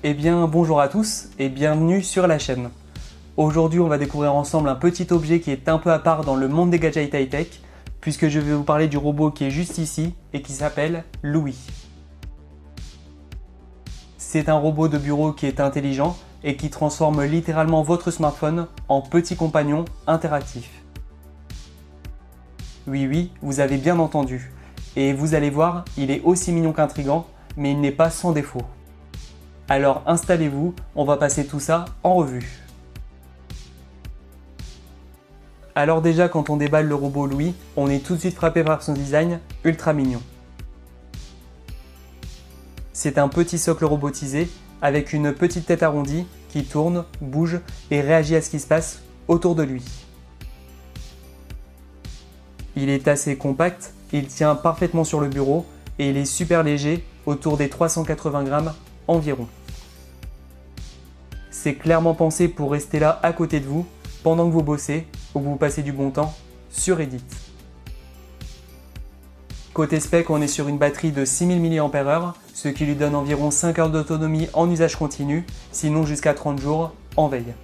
Eh bien bonjour à tous et bienvenue sur la chaîne. Aujourd'hui on va découvrir ensemble un petit objet qui est un peu à part dans le monde des gadgets high-tech puisque je vais vous parler du robot qui est juste ici et qui s'appelle Louie. C'est un robot de bureau qui est intelligent et qui transforme littéralement votre smartphone en petit compagnon interactif. Oui, vous avez bien entendu. Et vous allez voir, il est aussi mignon qu'intrigant, mais il n'est pas sans défaut. Alors installez-vous, on va passer tout ça en revue. Alors déjà, quand on déballe le robot Louie, on est tout de suite frappé par son design ultra mignon. C'est un petit socle robotisé avec une petite tête arrondie qui tourne, bouge et réagit à ce qui se passe autour de lui. Il est assez compact, il tient parfaitement sur le bureau et il est super léger, autour des 380 grammes environ. C'est clairement pensé pour rester là à côté de vous pendant que vous bossez ou que vous passez du bon temps sur Reddit. Côté spec, on est sur une batterie de 6000 mAh, ce qui lui donne environ 5 heures d'autonomie en usage continu, sinon jusqu'à 30 jours en veille.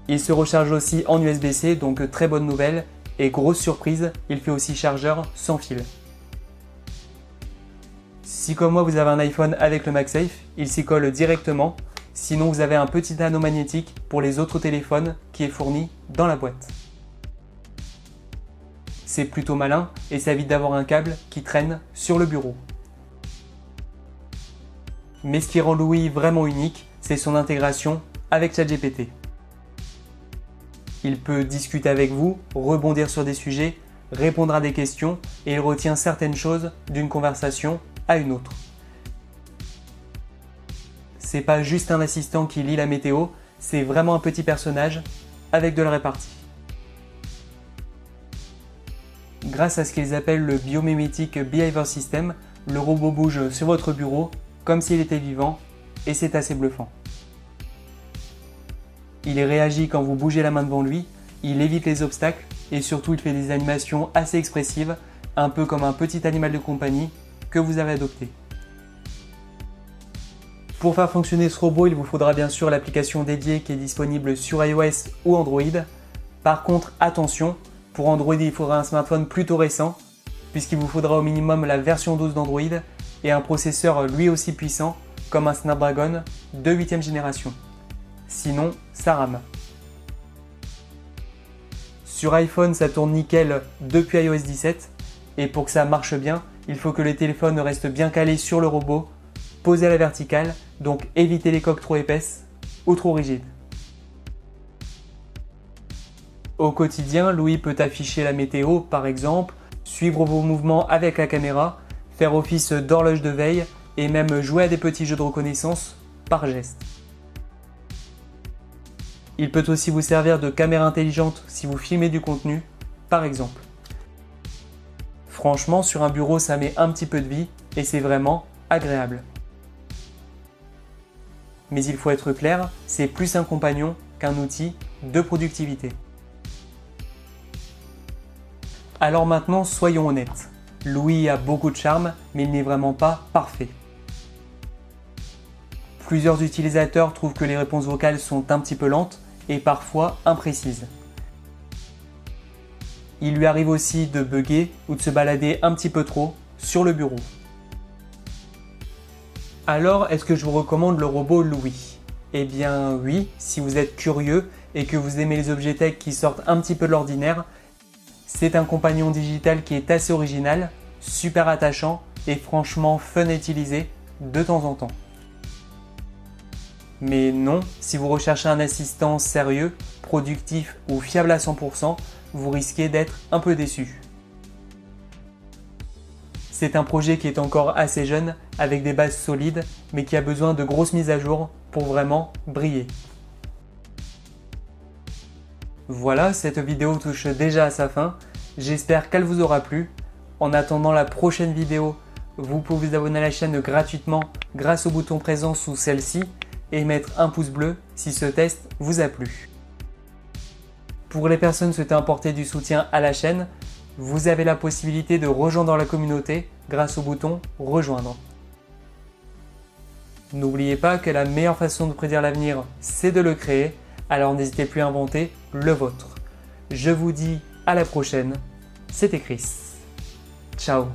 Il se recharge aussi en USB-C, donc très bonne nouvelle, et grosse surprise, il fait aussi chargeur sans fil. Si comme moi vous avez un iPhone avec le MagSafe, il s'y colle directement, sinon vous avez un petit anneau magnétique pour les autres téléphones qui est fourni dans la boîte. C'est plutôt malin et ça évite d'avoir un câble qui traîne sur le bureau. Mais ce qui rend Louie vraiment unique, c'est son intégration avec ChatGPT. Il peut discuter avec vous, rebondir sur des sujets, répondre à des questions et il retient certaines choses d'une conversation à une autre. C'est pas juste un assistant qui lit la météo, c'est vraiment un petit personnage avec de la répartie. Grâce à ce qu'ils appellent le Biomimetic Behavior System, le robot bouge sur votre bureau comme s'il était vivant et c'est assez bluffant. Il réagit quand vous bougez la main devant lui, il évite les obstacles et surtout il fait des animations assez expressives, un peu comme un petit animal de compagnie que vous avez adopté. Pour faire fonctionner ce robot, il vous faudra bien sûr l'application dédiée qui est disponible sur iOS ou Android. Par contre, attention, pour Android il faudra un smartphone plutôt récent, puisqu'il vous faudra au minimum la version 12 d'Android et un processeur lui aussi puissant comme un Snapdragon de 8ème génération. Sinon, ça rame. Sur iPhone, ça tourne nickel depuis iOS 17 et pour que ça marche bien, il faut que les téléphones restent bien calés sur le robot, posés à la verticale, donc évitez les coques trop épaisses ou trop rigides. Au quotidien, Louie peut afficher la météo par exemple, suivre vos mouvements avec la caméra, faire office d'horloge de veille et même jouer à des petits jeux de reconnaissance par geste. Il peut aussi vous servir de caméra intelligente si vous filmez du contenu, par exemple. Franchement, sur un bureau, ça met un petit peu de vie et c'est vraiment agréable. Mais il faut être clair, c'est plus un compagnon qu'un outil de productivité. Alors maintenant, soyons honnêtes. Louie a beaucoup de charme, mais il n'est vraiment pas parfait. Plusieurs utilisateurs trouvent que les réponses vocales sont un petit peu lentes et parfois imprécises. Il lui arrive aussi de bugger ou de se balader un petit peu trop sur le bureau. Alors, est-ce que je vous recommande le robot Louie? Eh bien oui, si vous êtes curieux et que vous aimez les objets tech qui sortent un petit peu de l'ordinaire, c'est un compagnon digital qui est assez original, super attachant et franchement fun à utiliser de temps en temps. Mais non, si vous recherchez un assistant sérieux, productif ou fiable à 100%, vous risquez d'être un peu déçu. C'est un projet qui est encore assez jeune, avec des bases solides, mais qui a besoin de grosses mises à jour pour vraiment briller. Voilà, cette vidéo touche déjà à sa fin. J'espère qu'elle vous aura plu. En attendant la prochaine vidéo, vous pouvez vous abonner à la chaîne gratuitement grâce au bouton présent sous celle-ci et mettre un pouce bleu si ce test vous a plu. Pour les personnes souhaitant apporter du soutien à la chaîne, vous avez la possibilité de rejoindre la communauté grâce au bouton rejoindre. N'oubliez pas que la meilleure façon de prédire l'avenir, c'est de le créer, alors n'hésitez plus à inventer le vôtre. Je vous dis à la prochaine, c'était Chris. Ciao.